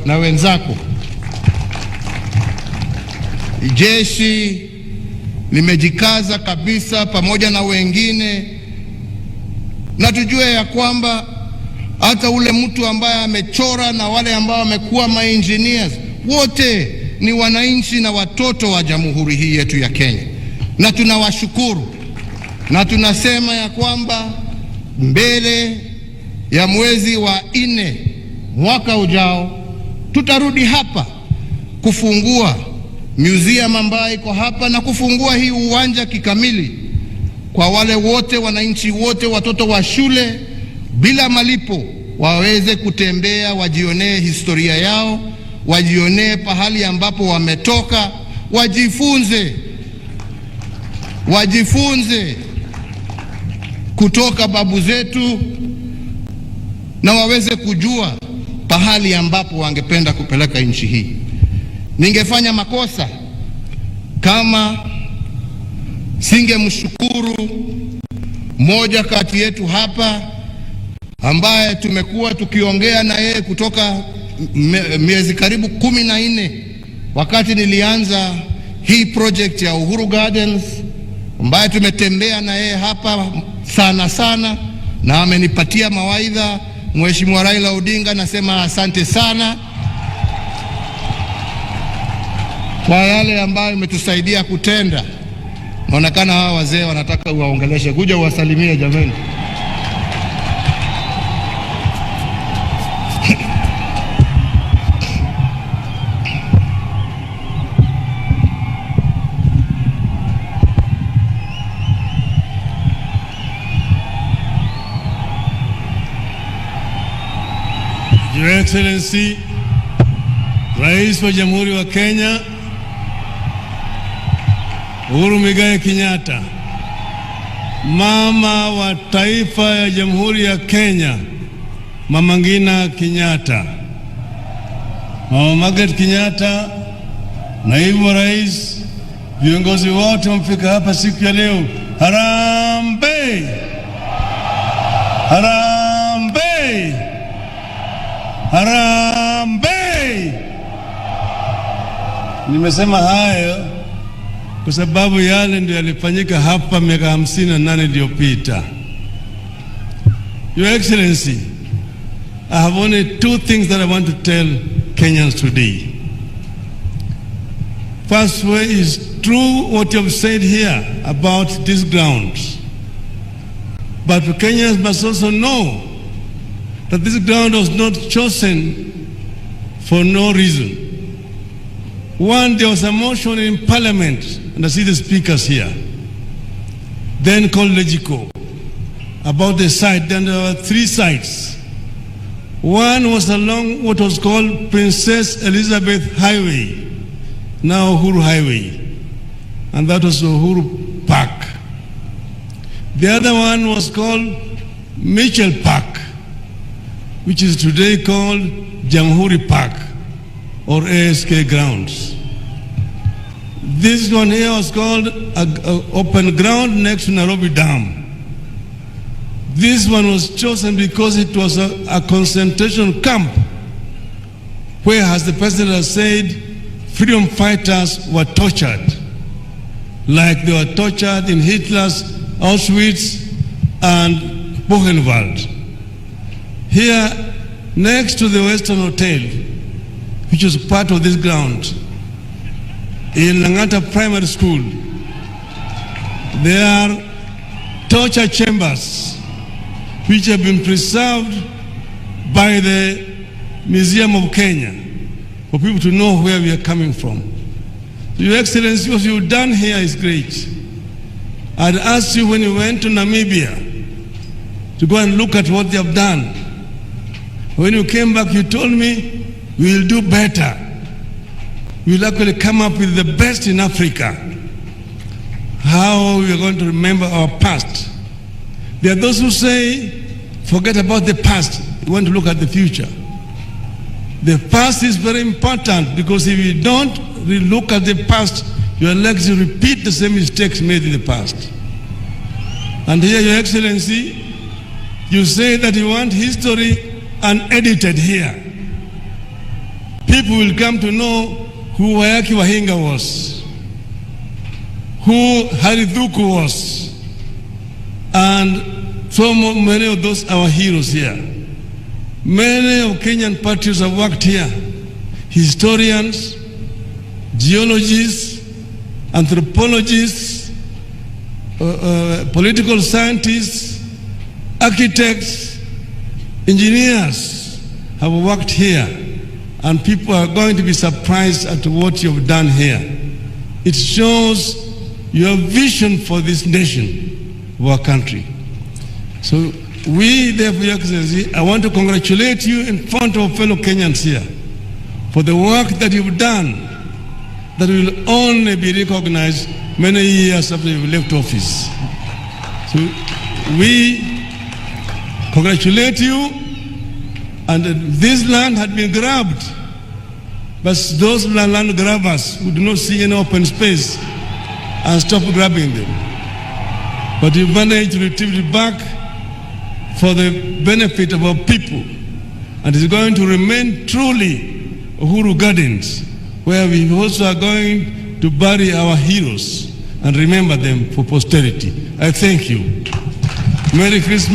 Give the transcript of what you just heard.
na wenzako, jeshi limejikaza kabisa pamoja na wengine, na tujue ya kwamba hata ule mtu ambaye amechora na wale ambao wamekuwa ma-engineers wote ni wananchi na watoto wa jamhuri hii yetu ya Kenya, na tunawashukuru, na tunasema ya kwamba mbele ya mwezi wa 4 mwaka ujao tutarudi hapa kufungua museum ambayo iko hapa na kufungua hii uwanja kikamili kwa wale wote, wananchi wote, watoto wa shule bila malipo waweze kutembea, wajionee historia yao, wajionee pahali ambapo wametoka, wajifunze kutoka babu zetu, na waweze kujua pahali ambapo wangependa kupeleka nchi hii. Ningefanya makosa kama singemshukuru mmoja kati yetu hapa ambaye tumekuwa tukiongea na yeye kutoka miezi karibu 14 wakati nilianza hii project ya Uhuru Gardens, ambaye tumetembea na yeye hapa sana na amenipatia mawaidha. Mheshimiwa Raila Odinga, nasema asante sana kwa yale ambayo umetusaidia kutenda. Naonekana hawa wazee wanataka uwaongeleshe, kuja uwasalimie jamani. Your Excellency, Rais wa Jamhuri wa Kenya, Uhuru Muigai Kenyatta, Mama wa Taifa ya Jamhuri ya Kenya, Mama Ngina Kenyatta, Mama Margaret Kenyatta, Naibu wa Rais, viongozi wote wamefika hapa siku ya leo. Harambee! Harambee! Harambee! Nimesema hayo kwa sababu yale ndio yalifanyika hapa miaka 58 iliyopita. Your Excellency, I have only 2 things that I want to tell Kenyans today. First way is true what you have said here about this ground. But Kenyans must also know that this ground was not chosen for no reason. One, there was a motion in Parliament, and I see the speakers here, then called Legico, about the site. Then there were 3 sites. One was along what was called Princess Elizabeth Highway, now Uhuru Highway, and that was Uhuru Park. The other one was called Mitchell Park, which is today called Jamhuri Park or ASK grounds. This one here was called a open ground next to Nairobi Dam. This one was chosen because it was a concentration camp where, as the president has said, freedom fighters were tortured, like they were tortured in Hitler's Auschwitz and Buchenwald. Here, next to the Western Hotel, which is part of this ground, in Langata Primary School, there are torture chambers which have been preserved by the Museum of Kenya for people to know where we are coming from. Your Excellency, what you've done here is great. I'd asked you when you went to Namibia to go and look at what they have done. When you came back, you told me, we will do better. We will actually come up with the best in Africa. How we are going to remember our past. There are those who say, forget about the past. We want to look at the future. The past is very important because if you don't look at the past, you are likely to repeat the same mistakes made in the past. And here, Your Excellency, you say that you want history unedited here. people will come to know who Wayaki Wahinga was, who Harithuku was, and so many of those our heroes here. Many of Kenyan patriots have worked here. Historians, geologists, anthropologists, political scientists, architects, engineers have worked here, and people are going to be surprised at what you've done here. It shows your vision for this nation, our country. So we, therefore, Your Excellency, I want to congratulate you in front of fellow Kenyans here for the work that you've done that will only be recognized many years after you've left office. So we congratulate you, and this land had been grabbed, but those land grabbers who do not see any open space and stop grabbing them. But you managed to retrieve it back for the benefit of our people, and it's going to remain truly Uhuru Gardens, where we also are going to bury our heroes and remember them for posterity. I thank you. Merry Christmas.